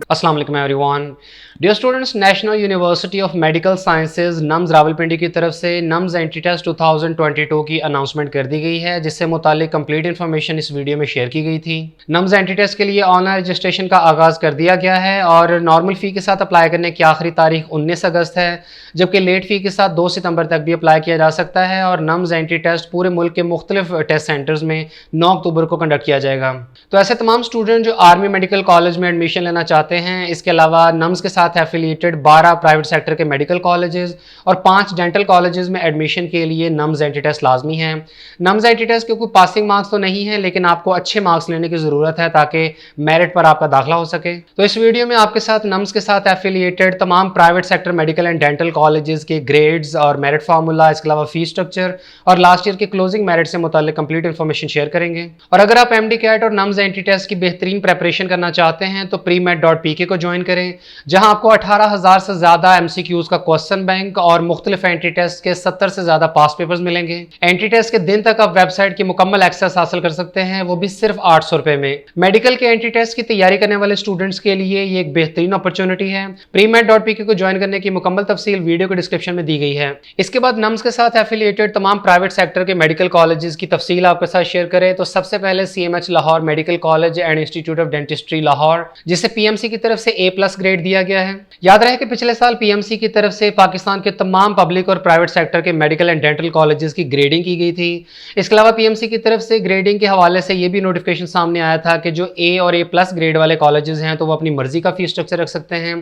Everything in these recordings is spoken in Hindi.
अस्सलाम वालेकुम everyone. Dear students, national university of medical sciences NUMS Rawalpindi की तरफ से नम्स एंट्री टेस्ट 2022 की अनाउंसमेंट कर दी गई है, जिससे मुतालिक कंप्लीट इन्फॉर्मेशन इस वीडियो में शेयर की गई थी। नम्स एंट्री टेस्ट के लिए ऑनलाइन रजिस्ट्रेशन का आगाज़ कर दिया गया है और नॉर्मल फ़ी के साथ अप्लाई करने की आखिरी तारीख 19 अगस्त है, जबकि लेट फ़ी के साथ 2 सितंबर तक भी अप्लाई किया जा सकता है। और नम्स एंट्री टेस्ट पूरे मुल्क के मुख्तलिफ टेस्ट सेंटर्स में 9 अक्टूबर को कंडक्ट किया जाएगा। तो ऐसे तमाम स्टूडेंट जो आर्मी मेडिकल कॉलेज में एडमिशन लेना चाहते हैं, इसके अलावा नम्स के साथ एफिलिएटेड 12 प्राइवेट सेक्टर के मेडिकल कॉलेजेस और 5 डेंटल कॉलेजेस में एडमिशन के लिए नम्स एंट्री टेस्ट लाजमी है। नम्स एंट्री टेस्ट के कोई पासिंग मार्क्स तो नहीं है, लेकिन आपको अच्छे मार्क्स लेने की ज़रूरत है ताकि मेरिट पर आपका दाखिला हो सके। तो इस वीडियो में आपके साथ नम्स के साथ एफिलिएटेड तमाम private sector medical and dental colleges के ग्रेड्स और मेरिट फार्मूला, इसके अलावा फीस स्ट्रक्चर और लास्ट ईयर के क्लोजिंग मेरिट से मुताल्लिक कंप्लीट इन्फॉर्मेशन शेयर करेंगे। और अगर आप एमडी कैट और नम्स एंट्री टेस्ट की बेहतरीन प्रेपरेशन करना चाहते हैं तो premed.pk को ज्वाइन करें, जहां आपको 18,000 से ज्यादा एमसीक्यूज का क्वेश्चन बैंक और मुख्तलिफ एंट्री टेस्ट के 70 से ज्यादा पास पेपर्स मिलेंगे। एंट्री टेस्ट के दिन तक आप वेबसाइट की मुकम्मल एक्सेस हासिल कर सकते हैं, वो भी सिर्फ 800 रुपए में। मेडिकल के एंट्री टेस्ट की तैयारी करने वाले स्टूडेंट्स के लिए ये एक बेहतरीन अपॉर्चुनिटी है। premed.pk को ज्वाइन करने की मुकम्मल तफसील वीडियो के डिस्क्रिप्शन में दी गई है। इसके बाद नम्स के साथ एफिलिएटेड तमाम प्राइवेट सेक्टर के मेडिकल कॉलेजेस की तफसील आपके साथ शेयर करें तो सबसे पहले CMH Lahore medical college and institute of dentistry Lahore, जिसे PMC की तरफ से A+ ग्रेड दिया गया है। याद रहे कि पिछले साल PMC की तरफ से पाकिस्तान के तमाम पब्लिक और प्राइवेट सेक्टर के मेडिकल एंड डेंटल कॉलेजेस की ग्रेडिंग की गई थी। इसके अलावा PMC की तरफ से ग्रेडिंग के हवाले से ये भी नोटिफिकेशन सामने आया था कि जो A और A+ ग्रेड वाले कॉलेजेस हैं तो वो अपनी मर्जी का फीस स्ट्रक्चर रख सकते हैं,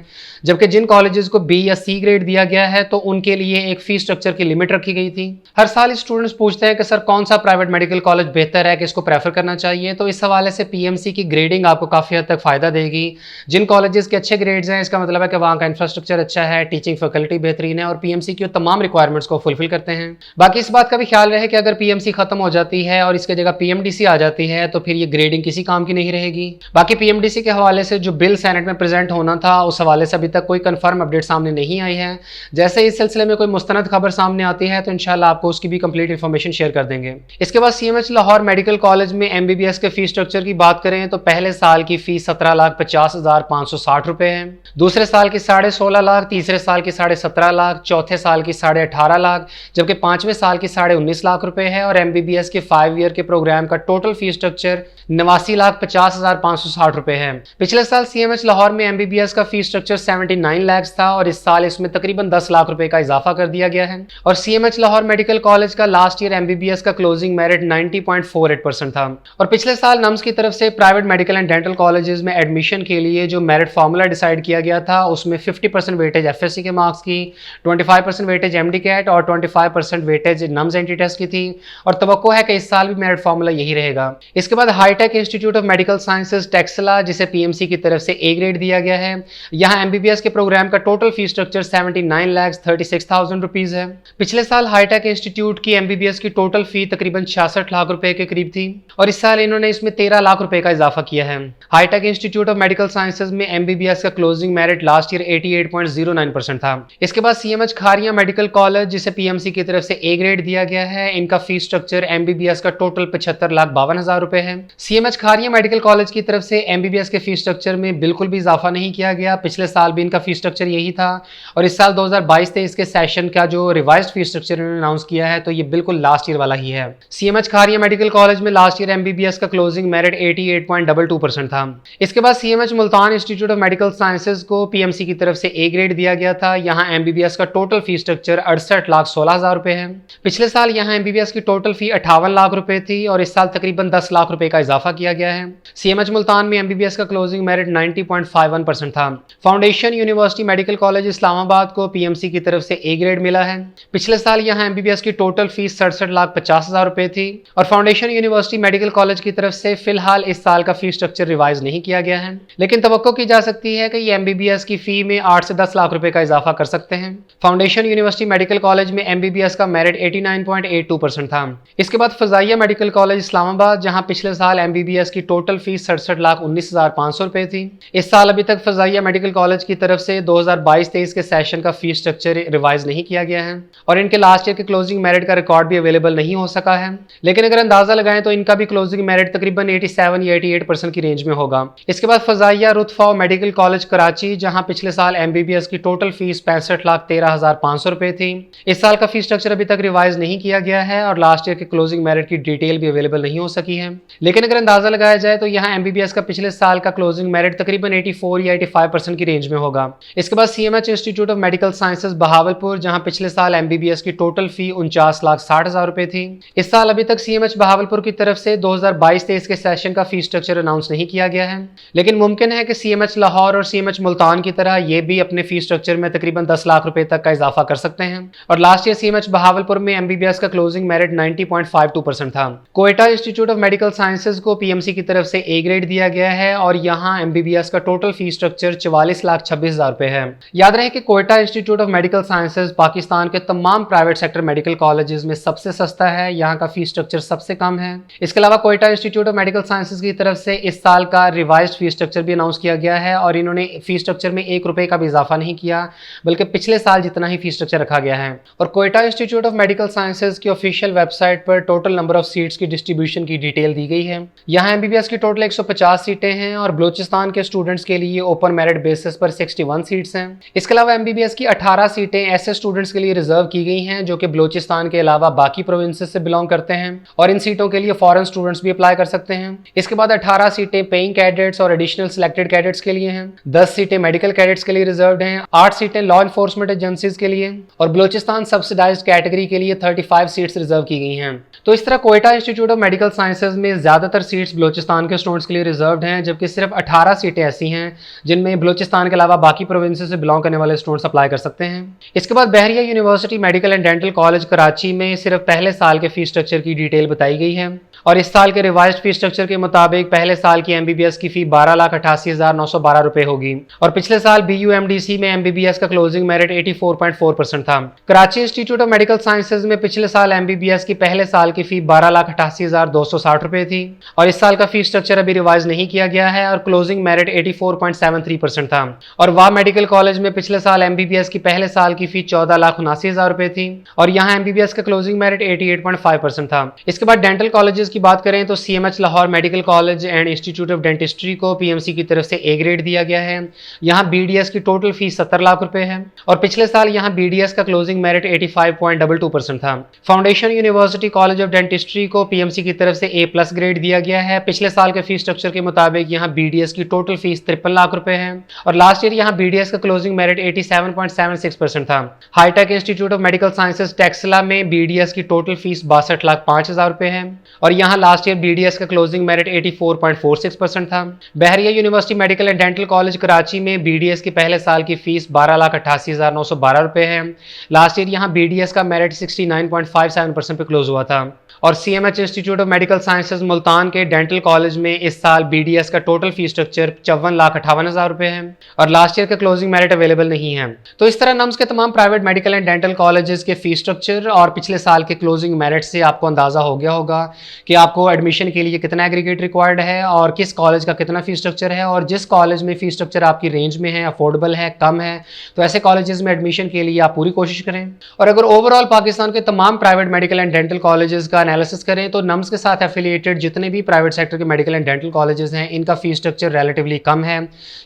जबकि जिन कॉलेजेस को B या C ग्रेड दिया गया है तो उनके लिए एक फीस स्ट्रक्चर की लिमिट रखी गई थी। हर साल स्टूडेंट्स पूछते हैं कि सर कौन सा प्राइवेट मेडिकल कॉलेज बेहतर है, किसको प्रेफर करना चाहिए। तो इस हवाले से PMC की ग्रेडिंग आपको काफ़ी हद तक फ़ायदा देगी। जिन कॉलेजेस के अच्छे ग्रेड्स हैं, इसका मतलब है कि वहाँ का इंफ्रास्ट्रक्चर अच्छा है, टीचिंग फैकल्टी बेहतरीन है और PMC की तमाम रिक्वायरमेंट्स को फुलफिल करते हैं। बाकी इस बात का भी ख्याल रहे कि अगर PMC खत्म हो जाती है और इसके जगह PMDC आ जाती है तो फिर ये ग्रेडिंग किसी काम की नहीं रहेगी। बाकी PMDC के हवाले से जो बिल सेनेट में प्रेजेंट होना था, उस हवाले से अभी तक कोई कंफर्म अपडेट सामने नहीं आई है। जैसे इस सिलसिले में कोई मुस्तनद खबर सामने आती है तो इंशाल्लाह आपको उसकी भी कंप्लीट इन्फॉर्मेशन शेयर कर देंगे। इसके बाद CMH लाहौर मेडिकल कॉलेज में MBBS के फीस स्ट्रक्चर की बात करें तो पहले साल की फीस 17,50,560 रुपए है, दूसरे साल की 16.5 लाख, तीसरे साल की 17.5 लाख, चौथे साल की 18.5 लाख, जबकि 5वें साल की 19.5 लाख रुपए है। और MBBS के 5 ईयर के प्रोग्राम का टोटल फीस स्ट्रक्चर 89,50,560 रुपए है। पिछले साल CMH लाहौर में MBBS का फीस स्ट्रक्चर 79 लाख था और इस साल इसमें तकरीबन 10 लाख रुपए का इजाफा कर दिया गया है। और CMH लाहौर मेडिकल कॉलेज का लास्ट ईयर MBBS का क्लोजिंग मेरिट 90.48% था। और पिछले साल नम्स की तरफ से private medical and dental colleges में एडमिशन के लिए जो मेरिट फार्मूला डिसाइड किया गया था, उसमें 50% वेटेज FSC के मार्क्स की, 25% वेटेज MD कैट और 25% वेटेज नम्स एंट्री टेस्ट की थी। और तवक्को है कि इस साल भी मेरिट फार्मूला यही रहेगा। इसके बाद हाईटेक institute of medical sciences Taxila, जिसे PMC की तरफ से A ग्रेड दिया गया है, यहाँ MBBS के प्रोग्राम का टोटल फीस स्ट्रक्चर 79,36,000 रुपीज है। पिछले साल हाईटेक इंस्टीट्यूट की MBBS की टोटल फी तकरीबन 66 लाख रुपए के करीब थी और इस साल इन्होंने इसमें 13 लाख रुपए का इजाफा किया है। हाईटेक इंस्टीट्यूट ऑफ मेडिकल साइंसेज में MBBS का क्लोजिंग मेरिट लास्ट ईयर 88.09% था। इसके बाद CMH खारिया मेडिकल कॉलेज, जिसे PMC की तरफ से A ग्रेड दिया गया है, इनका फीस स्ट्रक्चर MBBS का टोटल 75,52,000 रुपए है। CMH खारिया मेडिकल कॉलेज की तरफ से MBBS के फीस स्ट्रक्चर में बिल्कुल भी इजाफा नहीं किया गया। पिछले साल भी इनका फीस स्ट्रक्चर यही था और इस साल 2022-23 के सेशन का जो रिवाइज्ड फीस स्ट्रक्चर इन्होंने अनाउंस किया है तो ये बिल्कुल लास्ट ईयर वाला ही है। CMH खारिया मेडिकल कॉलेज में लास्ट ईयर MBBS का क्लोजिंग मेरिट 88.22% था। इसके बाद CMH Multan institute of medical sciences को PMC की तरफ से A ग्रेड दिया गया था। यहाँ MBBS का टोटल फीस स्ट्रक्चर 68,16,000 रुपए है। पिछले साल यहाँ MBBS की टोटल फी 58 लाख रुपए थी और इस साल तकरीबन 10 लाख रुपए का इजाफा किया गया है। CMH मुल्तान में MBBS का क्लोजिंग मेरिट 90.51% था। Foundation university medical college Islamabad को PMC की तरफ से A ग्रेड मिला है। पिछले साल यहाँ MBBS की टोटल फीस 67,50,000 रुपए थी और फाउंडेशन यूनिवर्सिटी मेडिकल कॉलेज की तरफ से फिलहाल इस साल का फीस स्ट्रक्चर रिवाइज नहीं किया गया है, लेकिन तवक्को की जा सकती है कि ये MBBS की फी में 8 से 10 लाख रुपए का इजाफा कर सकते हैं। फाउंडेशन यूनिवर्सिटी मेडिकल कॉलेज में MBBS का मेरिट 89.82% था। इसके बाद फजाइया मेडिकल कॉलेज इस्लामाबाद, जहां पिछले साल MBBS की टोटल फीस 67,19,500 रुपए थी। इस साल अभी तक फजाइया मेडिकल कॉलेज की तरफ से 2022-23 के सेशन का फीस स्ट्रक्चर रिवाइज नहीं किया गया है और इनके लास्ट ईयर के क्लोजिंग मेरिट का रिकॉर्ड भी अवेलेबल नहीं हो सका है, लेकिन अगर अंदाजा लगाएं तो इनका भी क्लोजिंग मेरिट तकरीबन 87 या 88% की रेंज में होगा। इसके बाद फजाइया रुत फॉर मेडिकल कॉलेज कराची, जहां पिछले साल एमबीबीएस की टोटल फीस 65,13,500 रुपए थी। इस साल का फीस स्ट्रक्चर अभी तक रिवाइज नहीं किया गया है और लास्ट ईयर के क्लोजिंग मेरिट की डिटेल भी अवेलेबल नहीं हो सकी है। लेकिन अगर अंदाजा लगाया जाए तो यहाँ एमबीबीएस का पिछले साल का क्लोजिंग मेरिट तकरीबन 84 या 85% की रेंज में होगा। इसके बाद CMH institute of medical sciences Bahawalpur, जहां पिछले साल एमबीबीएस की टोटल फी 49,60,000 रुपए थी। इस साल अभी तक सीएमएच बहावलपुर की तरफ से 2022-23 के सेशन का फीस स्ट्रक्चर अनाउंस नहीं किया गया है, लेकिन मुमकिन है कि सीएमएच लाहौर और सीएमएच मुल्तान की तरह ये भी अपने फीस स्ट्रक्चर में तकरीबन 10 लाख रुपए तक का इजाफा कर सकते हैं। और लास्ट ईयर सीएमएच बहावलपुर में एमबीबीएस का क्लोजिंग मेरिट 90.52% था। Quetta institute of medical sciences को पीएमसी की तरफ से ए ग्रेड दिया गया है और यहाँ एमबीबीएस का टोटल फीस स्ट्रक्चर 44,26,000 रुपए है। याद रहे कि Quetta institute of medical sciences Pakistan के तमाम प्राइवेट सेक्टर मेडिकल कॉलेजेस में सबसे सस्ता है, यहाँ का फीस स्ट्रक्चर सबसे कम है। इसके अलावा Quetta institute of medical sciences की तरफ से इस साल का रिवाइज्ड फीस स्ट्रक्चर भी अनाउंस किया गया है और इन्होंने फीस स्ट्रक्चर में 1 रुपए का भी इजाफा नहीं किया, बल्कि पिछले साल जितना ही फीस स्ट्रक्चर रखा गया है। और Quetta institute of medical sciences की ऑफिशियल वेबसाइट पर टोटल नंबर ऑफ सीट्स की डिस्ट्रीब्यूशन की डिटेल दी गई है। यहाँ एमबीबीएस की टोटल 150 सीटें हैं और बलूचिस्तान के स्टूडेंट्स के लिए ओपन मेरिट बेसिस पर 61 सीट्स हैं। इसके अलावा एमबीबीएस की 18 सीटें ऐसे स्टूडेंट्स के लिए रिजर्व की गई हैं जो कि बलूचिस्तान के अलावा बाकी प्रोविंसेस से बिलोंग करते हैं और इन सीटों के लिए फॉरेन स्टूडेंट्स भी अप्लाई कर सकते हैं। इसके बाद 18 सीटें पेइंग कैडेट्स और एडिशनल सिलेक्टेड कैडेट्स के लिए हैं, 10 सीटें मेडिकल कैडेट्स के लिए रिजर्व्ड हैं, 8 सीटें लॉ एनफोर्समेंट एजेंसीज के लिए और बलूचिस्तान सब्सिडाइज्ड कैटेगरी के लिए 35 सीट्स रिजर्व की गई हैं। तो इस तरह Quetta institute of medical sciences में ज्यादातर सीट्स बलूचिस्तान के स्टूडेंट्स के लिए रिजर्व्ड हैं, जबकि सिर्फ 18 सीटें ऐसी हैं जिनमें बलूचिस्तान के अलावा बाकी प्रोविंसेस से बिलोंग करने वाले स्टूडेंट्स अप्लाई कर सकते हैं। इसके बाद Bahria university medical and dental college Karachi में सिर्फ पहले साल के फीस स्ट्रक्चर की डिटेल बताई गई है और इस साल के रिवाइज्ड फीस स्ट्रक्चर के मुताबिक पहले साल की एमबीबीएस की फी 12,88,912 रुपए होगी और पिछले साल बीयूएमडीसी में एमबीबीएस का क्लोजिंग मेरिट 84.4% था। Karachi institute of medical sciences में पिछले साल एमबीबीएस की पहले साल की फी 12,88,260 रुपए थी और इस साल का फीस स्ट्रक्चर अभी रिवाइज नहीं किया गया है और क्लोजिंग मेरिट 84.73% था। और वाह मेडिकल कॉलेज में पिछले साल एमबीबीएस की पहले साल की फी 14,79,000 रुपए थी और यहाँ एमबीबीएस का क्लोजिंग मेरिट 88.5% था। इसके बाद डेंटल कॉलेजेस की बात करें तो CMH Lahore medical college and institute of dentistry को पीएमसी की तरफ से ए ग्रेड दिया गया है। यहाँ बीडीएस की टोटल फीस 70 लाख रुपए है और पिछले साल यहाँ बीडीएस का क्लोजिंग मेरिट 85.22% था। Foundation university college of dentistry को पीएमसी की तरफ से ए प्लस ग्रेड दिया गया है। पिछले साल के फीस स्ट्रक्चर के मुताबिक यहाँ बीडीएस की टोटल फीस 53 लाख रुपए है और लास्ट ईयर यहाँ बीडीएस का क्लोजिंग मेरिट 87.76% था। हाईटेक institute of medical sciences Taxila में बीडीएस की टोटल फीस 62,05,000 रुपए है और यहाँ लास्ट ईयर बीडीएस का क्लोजिंग मेरिट 84.46% था। Bahria university medical and dental college Karachi में बीडीएस की पहले साल की फीस 12,88,912 रुपए है। लास्ट ईयर यहाँ बीडीएस का मेरिट 69.57% पे क्लोज हुआ था। और CMH institute of medical sciences Multan के डेंटल कॉलेज में इस साल बीडीएस का टोटल फीस स्ट्रक्चर 54,58,000 रुपए है और लास्ट ईयर का क्लोजिंग मेरिट अवेलेबल नहीं है। तो इस तरह नम्स के तमाम private medical and dental colleges के फीस स्ट्रक्चर और पिछले साल के क्लोजिंग मेरिट से आपको अंदाजा हो गया होगा कि आपको एडमिशन के लिए कितना एग्रीगेट रिक्वायर्ड है और किस कॉलेज का कितना फीस स्ट्रक्चर है और जिस कॉलेज में फीस स्ट्रक्चर आपकी रेंज में है, अफोर्डेबल है, कम है, तो ऐसे कॉलेजेस में एडमिशन के लिए आप पूरी कोशिश करें। और अगर ओवरऑल पाकिस्तान के तमाम private medical and dental colleges का एनालिसिस करें तो नम्स के साथ एफिलिएटेड जितने भी प्राइवेट सेक्टर के मेडिकल एंड डेंटल कॉलेजेस हैं इनका फीस स्ट्रक्चर रिलेटिवली कम है।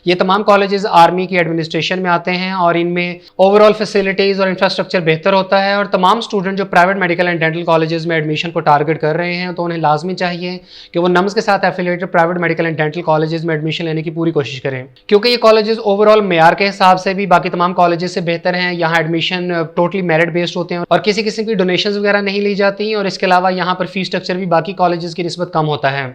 ये तमाम कॉलेजेस आर्मी की एडमिनिस्ट्रेशन में आते हैं और इनमें ओवरऑल फैसिलिटीज और इंफ्रास्ट्रक्चर बेहतर होता है और तमाम स्टूडेंट जो private medical and dental colleges में एडमिशन को टारगेट कर रहे हैं तो उन्हें लाजमी चाहिए कि वो नम्स के साथ affiliated private medical and dental colleges में एडमिशन लेने की पूरी कोशिश करें, क्योंकि ये कॉलेजेस ओवरऑल मेयार के हिसाब से भी बाकी तमाम कॉलेजेस से बेहतर हैं। यहाँ एडमिशन टोटली मेरिट बेस्ड होते हैं और किसी किस्म की डोनेशंस वगैरह नहीं ली जाती और इसके अलावा यहाँ पर फीस स्ट्रक्चर भी बाकी कॉलेजेस की निस्बत कम होता है।